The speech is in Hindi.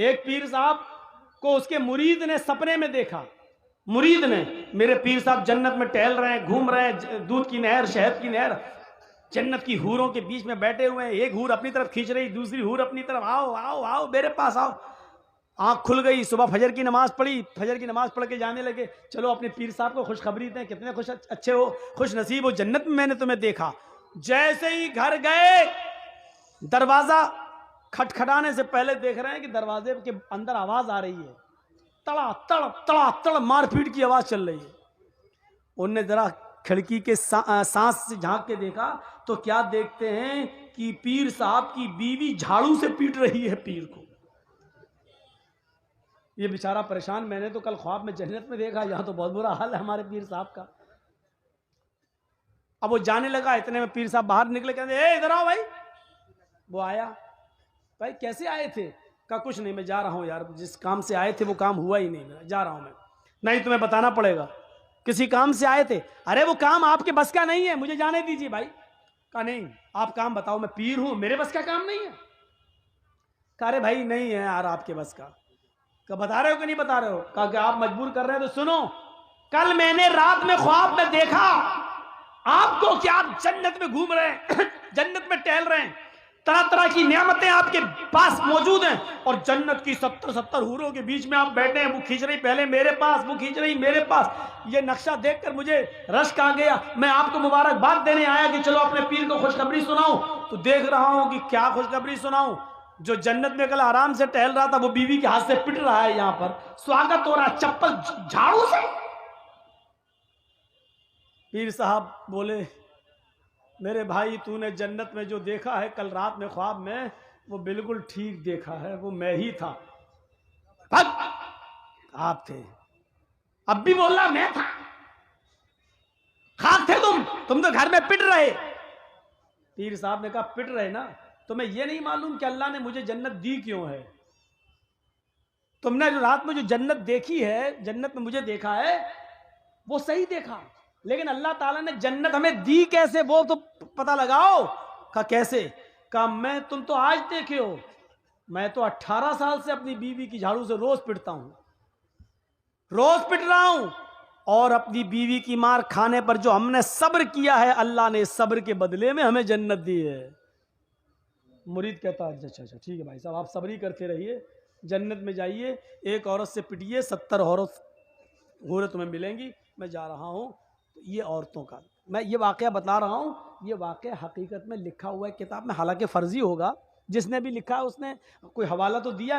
एक पीर साहब को उसके मुरीद ने सपने में देखा। मुरीद ने, मेरे पीर साहब जन्नत में टहल रहे हैं, घूम रहे हैं, दूध की नहर, शहद की नहर, जन्नत की हूरों के बीच में बैठे हुए हैं। एक हूर अपनी तरफ खींच रही, दूसरी हूर अपनी तरफ, आओ आओ आओ मेरे पास आओ। आंख खुल गई, सुबह फजर की नमाज पढ़ी, फजर की नमाज पढ़ के जाने लगे, चलो अपने पीर साहब को खुशखबरी दें, कितने खुश अच्छे हो, खुश नसीब हो, जन्नत में मैंने तुम्हें देखा। जैसे ही घर गए, दरवाजा खटखटाने से पहले देख रहे हैं कि दरवाजे के अंदर आवाज आ रही है, तड़ा तड़ तड़ा तड़ मारपीट की आवाज चल रही है। उनने जरा खिड़की के सांस से झांक के देखा तो क्या देखते हैं कि पीर साहब की बीवी झाड़ू से पीट रही है पीर को। ये बेचारा परेशान, मैंने तो कल ख्वाब में जन्नत में देखा, यहां तो बहुत बुरा हाल है हमारे पीर साहब का। अब वो जाने लगा, इतने में पीर साहब बाहर निकले, कहते ए इधर आओ भाई। वो आया, भाई कैसे आए थे? कहा कुछ नहीं, मैं जा रहा हूं यार, जिस काम से आए थे वो काम हुआ ही नहीं, मेरा जा रहा हूं मैं। नहीं तुम्हें बताना पड़ेगा, किसी काम से आए थे। अरे वो काम आपके बस का नहीं है, मुझे जाने दीजिए भाई। कहा नहीं आप काम बताओ, मैं पीर हूं, मेरे बस का काम नहीं है। कहा अरे भाई नहीं है यार आपके बस का। कहा बता रहे हो कि नहीं बता रहे हो? कहा कि आप मजबूर कर रहे हैं तो सुनो, कल मैंने रात में ख्वाब में देखा आपको कि आप जन्नत में घूम रहे हैं जन्नत में टहल रहे हैं, तरह तरह की नियामतें आपके पास मौजूद हैं, और जन्नत की 70 हूरों के बीच में आप बैठे हैं, वो खींच रही पहले मेरे पास, वो खींच रही मेरे पास। ये नक्शा देखकर मुझे रश्क आ गया, मैं आपको मुबारकबाद देने आया कि चलो अपने पीर को खुशखबरी सुनाऊं। तो देख रहा हूं कि क्या खुशखबरी सुनाऊं, जो जन्नत में कल आराम से टहल रहा था वो बीवी के हाथ से पिट रहा है, यहां पर स्वागत हो रहा है चप्पल झाड़ू से। पीर साहब बोले मेरे भाई तूने जन्नत में जो देखा है कल रात में ख्वाब में, वो बिल्कुल ठीक देखा है, वो मैं ही था। आप थे? अब भी बोल रहा मैं था? खाक थे तुम तो घर में पिट रहे। पीर साहब ने कहा पिट रहे ना, तुम्हें यह नहीं मालूम कि अल्लाह ने मुझे जन्नत दी क्यों है? तुमने जो रात में जो जन्नत देखी है, जन्नत में मुझे देखा है, वो सही देखा, लेकिन अल्लाह ताला ने जन्नत हमें दी कैसे वो तो पता लगाओ। कहा कैसे? कहा मैं, तुम तो आज देखे हो, मैं तो 18 साल से अपनी बीवी की झाड़ू से रोज पिटता हूं, रोज पिट रहा हूं, और अपनी बीवी की मार खाने पर जो हमने सब्र किया है, अल्लाह ने सब्र के बदले में हमें जन्नत दी है। मुरीद कहता है अच्छा अच्छा ठीक है भाई साहब, आप सब्र ही करते रहिए, जन्नत में जाइए, एक औरत से पिटिए, 70 औरत तुम्हें मिलेंगी, मैं जा रहा हूं। तो ये औरतों का मैं ये वाकया बता रहा हूं, ये वाकया हकीकत में लिखा हुआ है किताब में, हालांकि फर्जी होगा, जिसने भी लिखा है उसने कोई हवाला तो दिया नहीं।